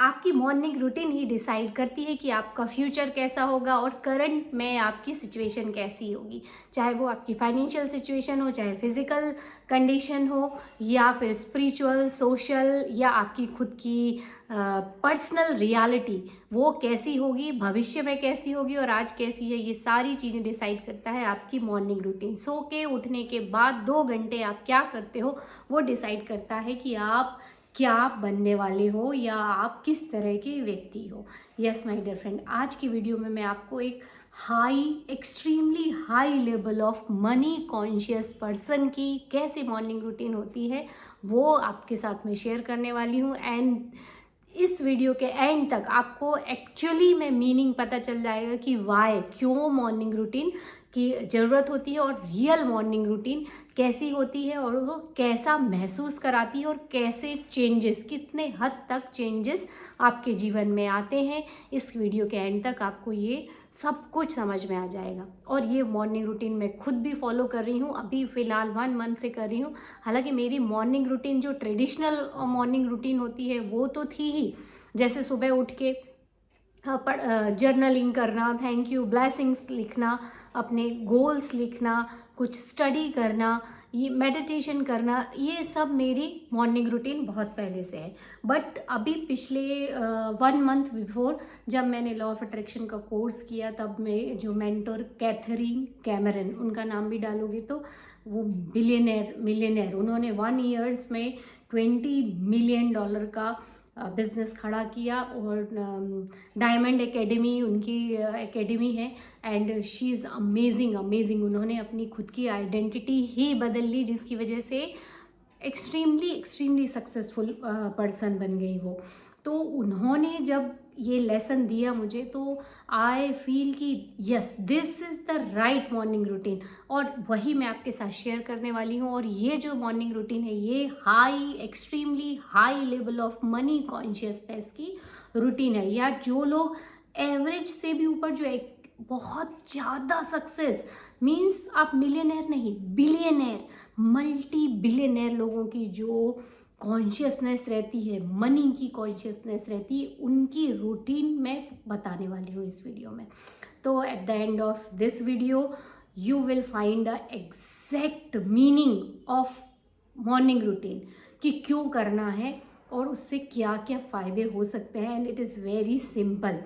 आपकी morning routine ही decide करती है कि आपका फ्यूचर कैसा होगा और करंट में आपकी सिचुएशन कैसी होगी। चाहे वो आपकी फाइनेंशियल सिचुएशन हो, चाहे फिजिकल कंडीशन हो, या फिर स्पिरिचुअल, सोशल, या आपकी खुद की पर्सनल रियलिटी वो कैसी होगी, भविष्य में कैसी होगी और आज कैसी है, ये सारी चीज़ें डिसाइड करता है आपकी मॉर्निंग रूटीन। सो के उठने के बाद 2 घंटे आप क्या करते हो वो डिसाइड करता है कि आप क्या बनने वाले हो या आप किस तरह के व्यक्ति हो। यस माय डियर फ्रेंड, आज की वीडियो में मैं आपको एक extremely high level of money conscious person की कैसे मॉर्निंग रूटीन होती है वो आपके साथ में शेयर करने वाली हूँ। एंड इस वीडियो के एंड तक आपको एक्चुअली में मीनिंग पता चल जाएगा कि वाई, क्यों मॉर्निंग रूटीन की ज़रूरत होती है और रियल मॉर्निंग रूटीन कैसी होती है और वो कैसा महसूस कराती है और कैसे चेंजेस, कितने हद तक चेंजेस आपके जीवन में आते हैं। इस वीडियो के एंड तक आपको ये सब कुछ समझ में आ जाएगा। और ये मॉर्निंग रूटीन मैं खुद भी फॉलो कर रही हूँ, अभी फ़िलहाल 1 मंथ से कर रही हूँ। हालांकि मेरी मॉर्निंग रूटीन जो ट्रेडिशनल मॉर्निंग रूटीन होती है वो तो थी ही, जैसे सुबह उठ के जर्नलिंग करना, थैंक यू, ब्लेसिंग्स लिखना, अपने गोल्स लिखना, कुछ स्टडी करना, ये मेडिटेशन करना, ये सब मेरी मॉर्निंग रूटीन बहुत पहले से है। बट अभी पिछले 1 मंथ बिफोर जब मैंने लॉ ऑफ अट्रैक्शन का कोर्स किया, तब मैं जो मेंटोर कैथरीन कैमरन, उनका नाम भी डालोगे तो वो बिलियनर मिलियनर, उन्होंने 1 ईयर्स में $20 मिलियन का बिजनेस खड़ा किया। और डायमंड एकेडमी उनकी एकेडमी है and she is amazing amazing. उन्होंने अपनी खुद की आइडेंटिटी ही बदल ली जिसकी वजह से एक्सट्रीमली एक्सट्रीमली सक्सेसफुल पर्सन बन गई वो। तो उन्होंने जब ये लेसन दिया मुझे तो आई फील कि yes, this is the right morning routine, और वही मैं आपके साथ शेयर करने वाली हूँ। और ये जो मॉर्निंग रूटीन है ये extremely high level of money consciousness की रूटीन है, या जो लोग एवरेज से भी ऊपर, जो एक बहुत ज़्यादा सक्सेस मीन्स आप मिलियनर नहीं, बिलियनर, मल्टी बिलियनर लोगों की जो कॉन्शियसनेस रहती है, मनी की कॉन्शियसनेस रहती है, उनकी रूटीन मैं बताने वाली हूँ इस वीडियो में। तो at the end of this video you will find the exact meaning of morning routine कि क्यों करना है और उससे क्या क्या फ़ायदे हो सकते हैं। And it is very simple.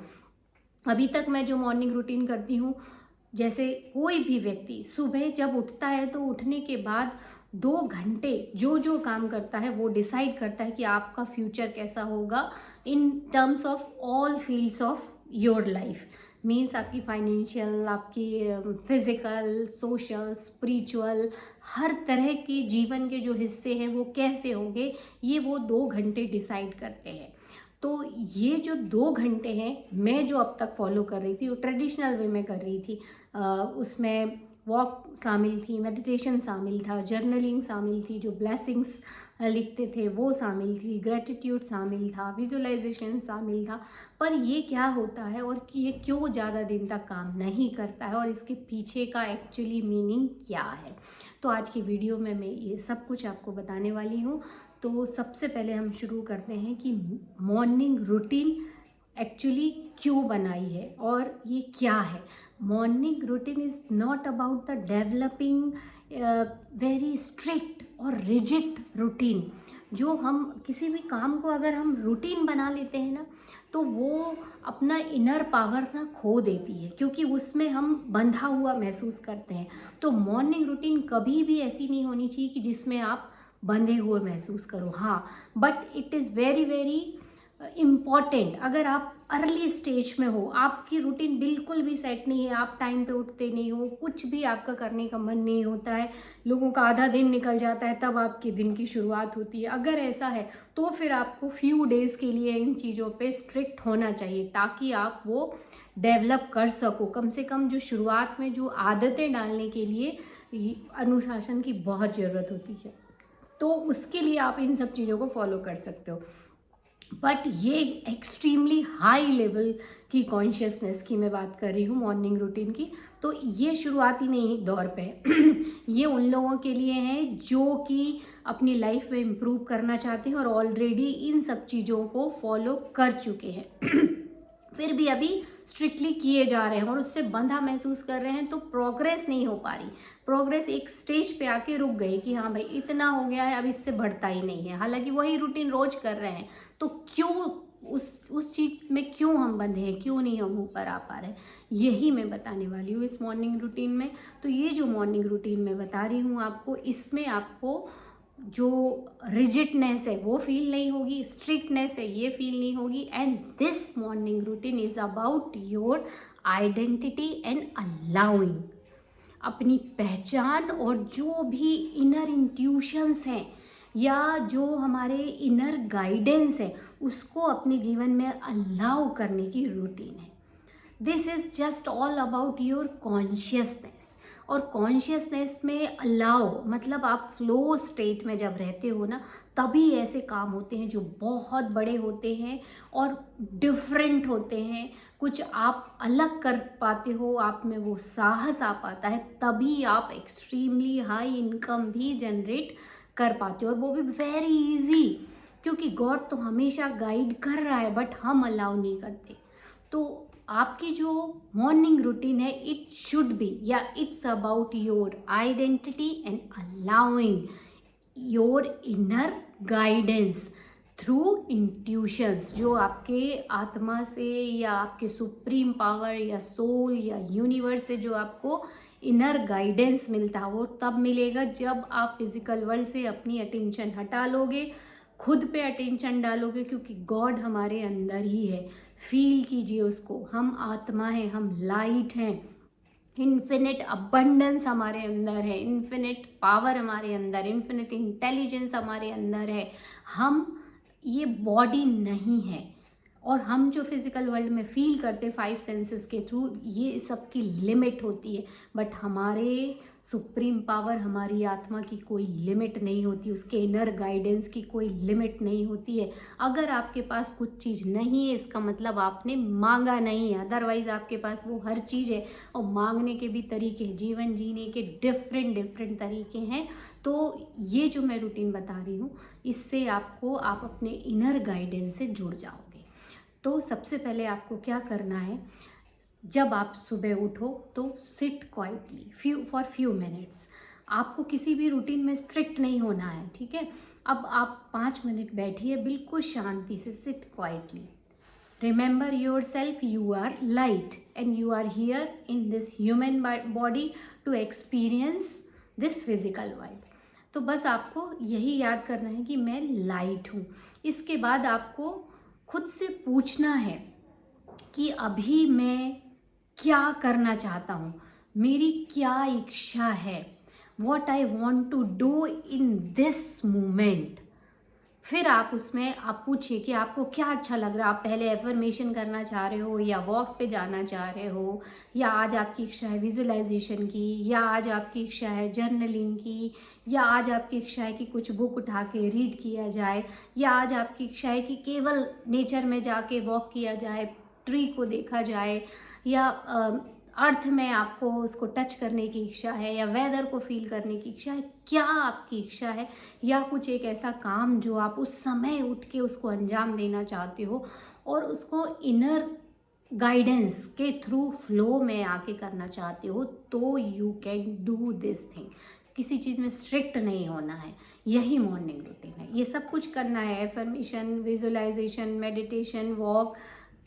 अभी तक मैं जो मॉर्निंग रूटीन करती हूँ, जैसे कोई भी व्यक्ति सुबह जब उठता है तो उठने के बाद 2 घंटे जो जो काम करता है वो डिसाइड करता है कि आपका फ्यूचर कैसा होगा in terms of all fields of your life. Means आपकी फाइनेंशियल, आपकी फिज़िकल, सोशल, स्पिरिचुअल, हर तरह के जीवन के जो हिस्से हैं वो कैसे होंगे, ये वो 2 घंटे डिसाइड करते हैं। तो ये जो 2 घंटे हैं मैं जो अब तक फॉलो कर रही थी वो ट्रेडिशनल वे में कर रही थी। उसमें वॉक शामिल थी, मेडिटेशन शामिल था, जर्नलिंग शामिल थी, जो ब्लेसिंग्स लिखते थे वो शामिल थी, ग्रेटिट्यूड शामिल था, विजुअलाइजेशन शामिल था। पर ये क्या होता है और कि ये क्यों ज़्यादा दिन तक काम नहीं करता है और इसके पीछे का एक्चुअली मीनिंग क्या है, तो आज की वीडियो में मैं ये सब कुछ आपको बताने वाली हूँ। तो सबसे पहले हम शुरू करते हैं कि मॉर्निंग रूटीन एक्चुअली क्यों बनाई है और ये क्या है। Morning routine is not about the developing very strict और रिजिड रूटीन। जो हम किसी भी काम को अगर हम रूटीन बना लेते हैं ना तो वो अपना इनर पावर ना खो देती है, क्योंकि उसमें हम बंधा हुआ महसूस करते हैं। तो मॉर्निंग रूटीन कभी भी ऐसी नहीं होनी चाहिए कि जिसमें आप बंधे हुए महसूस करो। हाँ, but it is very very important. अगर आप अर्ली स्टेज में हो, आपकी रूटीन बिल्कुल भी सेट नहीं है, आप टाइम पे उठते नहीं हो, कुछ भी आपका करने का मन नहीं होता है, लोगों का आधा दिन निकल जाता है तब आपके दिन की शुरुआत होती है, अगर ऐसा है तो फिर आपको फ्यू डेज़ के लिए इन चीज़ों पे स्ट्रिक्ट होना चाहिए ताकि आप वो डेवलप कर सको। कम से कम जो शुरुआत में जो आदतें डालने के लिए अनुशासन की बहुत ज़रूरत होती है, तो उसके लिए आप इन सब चीज़ों को फॉलो कर सकते हो। बट ये एक्सट्रीमली हाई लेवल की कॉन्शियसनेस की मैं बात कर रही हूँ मॉर्निंग रूटीन की। तो ये शुरुआती नहीं दौर पे ये उन लोगों के लिए है जो कि अपनी लाइफ में इम्प्रूव करना चाहते हैं और ऑलरेडी इन सब चीज़ों को फॉलो कर चुके हैं फिर भी अभी स्ट्रिक्टली किए जा रहे हैं और उससे बंधा महसूस कर रहे हैं, तो प्रोग्रेस नहीं हो पा रही। प्रोग्रेस एक स्टेज पे आके रुक गई कि हाँ भाई इतना हो गया है, अब इससे बढ़ता ही नहीं है, हालांकि वही रूटीन रोज कर रहे हैं। तो क्यों उस चीज़ में क्यों हम बंधे हैं, क्यों नहीं हम ऊपर आ पा रहे हैं, यही मैं बताने वाली हूँ इस मॉर्निंग रूटीन में। तो ये जो मॉर्निंग रूटीन मैं बता रही हूँ आपको, इसमें आपको जो रिजिडनेस है वो फील नहीं होगी, स्ट्रिक्टनेस है ये फील नहीं होगी। And this morning routine is about your identity and allowing, अपनी पहचान और जो भी इनर इंट्यूशंस हैं या जो हमारे इनर गाइडेंस है उसको अपने जीवन में अलाउ करने की रूटीन है। This is just all about your consciousness. और कॉन्शियसनेस में अलाउ मतलब आप फ्लो स्टेट में जब रहते हो ना, तभी ऐसे काम होते हैं जो बहुत बड़े होते हैं और डिफरेंट होते हैं। कुछ आप अलग कर पाते हो, आप में वो साहस आ पाता है, तभी आप एक्सट्रीमली हाई इनकम भी जनरेट कर पाते हो, और वो भी वेरी इजी, क्योंकि गॉड तो हमेशा गाइड कर रहा है बट हम अलाउ नहीं करते। तो आपकी जो मॉर्निंग रूटीन है, इट शुड बी या it's about your identity and allowing your inner guidance through intuitions, जो आपके आत्मा से या आपके सुप्रीम पावर या सोल या यूनिवर्स से जो आपको इनर गाइडेंस मिलता है, वो तब मिलेगा जब आप फिजिकल वर्ल्ड से अपनी अटेंशन हटा लोगे, खुद पे अटेंशन डालोगे, क्योंकि गॉड हमारे अंदर ही है। फील कीजिए उसको, हम आत्मा हैं, हम लाइट हैं, इन्फिनिट अबंडेंस हमारे अंदर है, इन्फिनिट पावर हमारे अंदर, इन्फिनिट इंटेलिजेंस हमारे अंदर है। हम ये बॉडी नहीं है, और हम जो फिजिकल वर्ल्ड में फील करते 5 सेंसेस के थ्रू, ये सब की लिमिट होती है। बट हमारे सुप्रीम पावर, हमारी आत्मा की कोई लिमिट नहीं होती, उसके इनर गाइडेंस की कोई लिमिट नहीं होती है। अगर आपके पास कुछ चीज़ नहीं है, इसका मतलब आपने मांगा नहीं है, अदरवाइज आपके पास वो हर चीज़ है। और मांगने के भी तरीके हैं, जीवन जीने के डिफरेंट तरीके हैं। तो ये जो मैं रूटीन बता रही हूँ, इससे आप अपने इनर गाइडेंस से जुड़ जाओगे। तो सबसे पहले आपको क्या करना है, जब आप सुबह उठो तो sit quietly for few minutes. आपको किसी भी रूटीन में स्ट्रिक्ट नहीं होना है, ठीक है। अब आप 5 मिनट बैठिए बिल्कुल शांति से, sit quietly. Remember yourself, you are light and you are here in this human body to experience this physical world. तो बस आपको यही याद करना है कि मैं लाइट हूँ। इसके बाद आपको खुद से पूछना है कि अभी मैं क्या करना चाहता हूँ, मेरी क्या इच्छा है, what I want to do in this moment. फिर आप उसमें आप पूछिए कि आपको क्या अच्छा लग रहा है। आप पहले एफर्मेशन करना चाह रहे हो, या वॉक पे जाना चाह रहे हो, या आज आपकी इच्छा है विजुअलाइजेशन की, या आज आपकी इच्छा है जर्नलिंग की, या आज आपकी इच्छा है कि कुछ बुक उठा के रीड किया जाए, या आज आपकी इच्छा है कि केवल नेचर में जाके वॉक किया जाए, ट्री को देखा जाए, या अर्थ में आपको उसको टच करने की इच्छा है, या वेदर को फील करने की इच्छा है। क्या आपकी इच्छा है, या कुछ एक ऐसा काम जो आप उस समय उठ के उसको अंजाम देना चाहते हो और उसको इनर गाइडेंस के थ्रू फ्लो में आके करना चाहते हो, तो you can do this thing. किसी चीज़ में स्ट्रिक्ट नहीं होना है, यही मॉर्निंग रूटीन है। ये सब कुछ करना है, एफर्मेशन, विजुअलाइजेशन, मेडिटेशन, वॉक,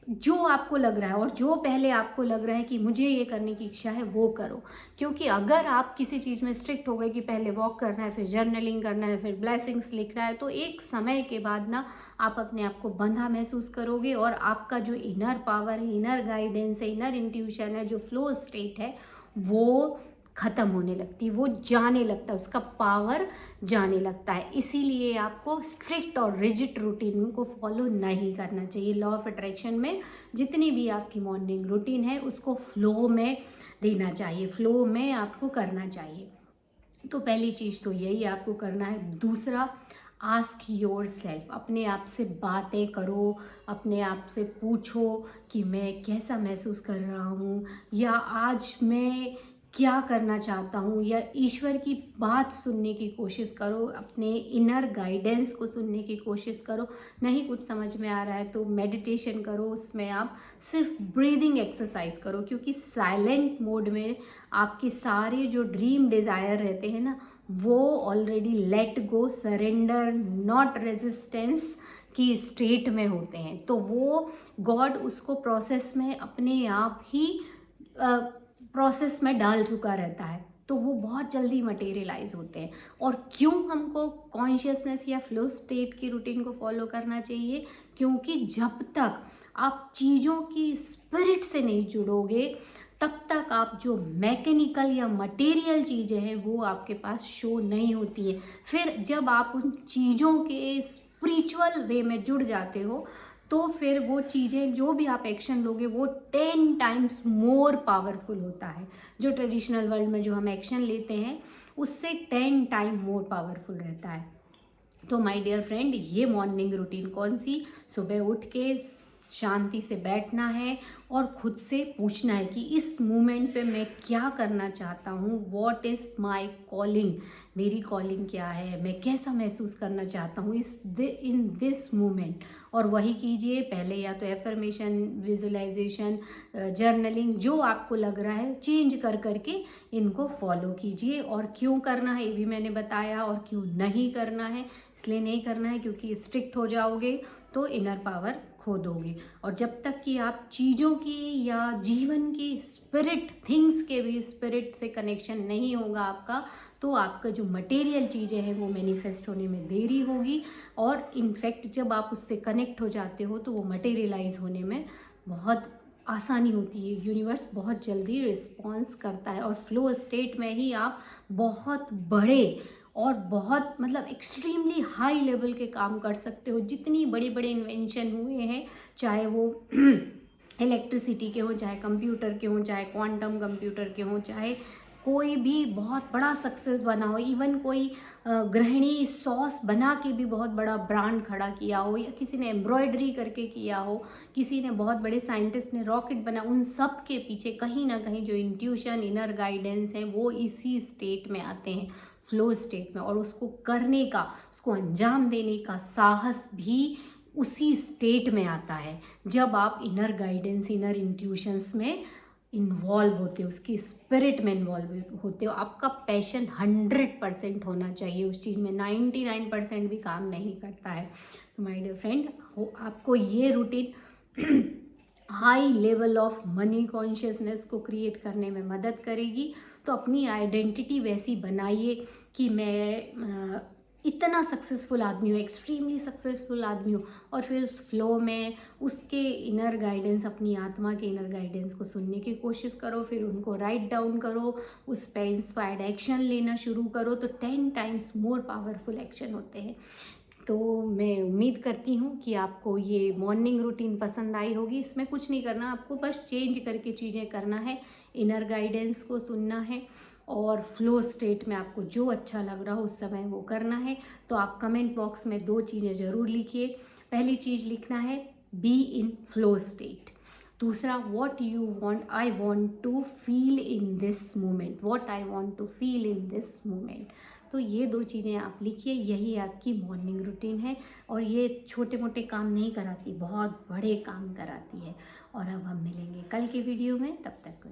जो आपको लग रहा है और जो पहले आपको लग रहा है कि मुझे ये करने की इच्छा है, वो करो। क्योंकि अगर आप किसी चीज़ में स्ट्रिक्ट हो गए कि पहले वॉक करना है, फिर जर्नलिंग करना है, फिर ब्लेसिंग्स लिखना है, तो एक समय के बाद ना आप अपने आप को बंधा महसूस करोगे, और आपका जो इनर पावर है, इनर गाइडेंस है, इनर इंट्यूशन है, जो फ्लो स्टेट है, वो ख़त्म होने लगती है, वो जाने लगता है, उसका पावर जाने लगता है। इसीलिए आपको स्ट्रिक्ट और रिजिड रूटीन को फॉलो नहीं करना चाहिए। लॉ ऑफ अट्रैक्शन में जितनी भी आपकी मॉर्निंग रूटीन है, उसको फ्लो में देना चाहिए, फ्लो में आपको करना चाहिए। तो पहली चीज़ तो यही आपको करना है। दूसरा, आस्क योर सेल्फ, अपने आप से बातें करो, अपने आप से पूछो कि मैं कैसा महसूस कर रहा हूँ, या आज मैं क्या करना चाहता हूँ, या ईश्वर की बात सुनने की कोशिश करो, अपने इनर गाइडेंस को सुनने की कोशिश करो। नहीं कुछ समझ में आ रहा है तो मेडिटेशन करो, उसमें आप सिर्फ ब्रीदिंग एक्सरसाइज करो, क्योंकि साइलेंट मोड में आपके सारे जो ड्रीम डिज़ायर रहते हैं ना, वो already let go, surrender, not resistance की स्टेट में होते हैं। तो वो गॉड उसको प्रोसेस में अपने आप ही प्रोसेस में डाल चुका रहता है, तो वो बहुत जल्दी मटेरियलाइज होते हैं। और क्यों हमको कॉन्शियसनेस या फ्लो स्टेट की रूटीन को फॉलो करना चाहिए? क्योंकि जब तक आप चीज़ों की स्पिरिट से नहीं जुड़ोगे, तब तक आप जो मैकेनिकल या मटेरियल चीज़ें हैं वो आपके पास शो नहीं होती है। फिर जब आप उन चीज़ों के स्पिरिचुअल वे में जुड़ जाते हो, तो फिर वो चीज़ें, जो भी आप एक्शन लोगे, वो 10 टाइम्स मोर पावरफुल होता है। जो ट्रेडिशनल वर्ल्ड में जो हम एक्शन लेते हैं, उससे 10 टाइम मोर पावरफुल रहता है। तो माय डियर फ्रेंड, ये मॉर्निंग रूटीन कौन सी? सुबह उठ के शांति से बैठना है और खुद से पूछना है कि इस मोमेंट पे मैं क्या करना चाहता हूँ, व्हाट इज़ माय कॉलिंग, मेरी कॉलिंग क्या है, मैं कैसा महसूस करना चाहता हूँ इन दिस मोमेंट। और वही कीजिए, पहले या तो एफर्मेशन, विजुअलाइजेशन, जर्नलिंग, जो आपको लग रहा है चेंज कर करके इनको फॉलो कीजिए। और क्यों करना है ये भी मैंने बताया, और क्यों नहीं करना है, इसलिए नहीं करना है क्योंकि स्ट्रिक्ट हो जाओगे तो इनर पावर खो दोगे। और जब तक कि आप चीज़ों की या जीवन की स्पिरिट, थिंग्स के भी स्पिरिट से कनेक्शन नहीं होगा आपका, तो आपका जो मटेरियल चीज़ें हैं वो मैनिफेस्ट होने में देरी होगी। और इनफैक्ट जब आप उससे कनेक्ट हो जाते हो तो वो मटेरियलाइज होने में बहुत आसानी होती है। यूनिवर्स बहुत जल्दी रिस्पॉन्स करता है, और फ्लो स्टेट में ही आप बहुत बड़े और बहुत मतलब एक्सट्रीमली हाई लेवल के काम कर सकते हो। जितनी बड़े बड़े इन्वेंशन हुए हैं, चाहे वो इलेक्ट्रिसिटी के हों, चाहे कंप्यूटर के हों, चाहे क्वांटम कंप्यूटर के हों, चाहे कोई भी बहुत बड़ा सक्सेस बना हो, इवन कोई गृहिणी सॉस बना के भी बहुत बड़ा ब्रांड खड़ा किया हो, या किसी ने एम्ब्रॉयडरी करके किया हो, किसी ने, बहुत बड़े साइंटिस्ट ने रॉकेट बना, उन सब के पीछे कहीं ना कहीं जो इंट्यूशन, इनर गाइडेंस है, वो इसी स्टेट में आते हैं, फ्लो स्टेट में। और उसको करने का, उसको अंजाम देने का साहस भी उसी स्टेट में आता है, जब आप इनर गाइडेंस, इनर इंट्यूशंस में इन्वॉल्व होते हो, उसकी स्पिरिट में इन्वॉल्व होते हो। आपका पैशन 100% होना चाहिए उस चीज़ में, 99% भी काम नहीं करता है। तो माय डियर फ्रेंड, आपको ये routine high level of money consciousness को क्रिएट करने में मदद करेगी। तो अपनी आइडेंटिटी वैसी बनाइए कि मैं इतना सक्सेसफुल आदमी हूँ, एक्सट्रीमली सक्सेसफुल आदमी हूँ, और फिर उस फ्लो में उसके इनर गाइडेंस, अपनी आत्मा के इनर गाइडेंस को सुनने की कोशिश करो, फिर उनको राइट डाउन करो, उस पर इंस्पायर्ड एक्शन लेना शुरू करो, तो 10 टाइम्स मोर पावरफुल एक्शन होते हैं। तो मैं उम्मीद करती हूँ कि आपको ये मॉर्निंग रूटीन पसंद आई होगी। इसमें कुछ नहीं करना, आपको बस चेंज करके चीज़ें करना है, इनर गाइडेंस को सुनना है, और फ्लो स्टेट में आपको जो अच्छा लग रहा हो उस समय वो करना है। तो आप कमेंट बॉक्स में 2 चीज़ें ज़रूर लिखिए। पहली चीज़ लिखना है, बी इन फ्लो स्टेट। दूसरा, what you want, I want to feel in this moment, what I want to feel in this moment. तो ये 2 चीज़ें आप लिखिए, यही आपकी मॉर्निंग रूटीन है। और ये छोटे मोटे काम नहीं कराती, बहुत बड़े काम कराती है। और अब हम मिलेंगे कल के वीडियो में, तब तक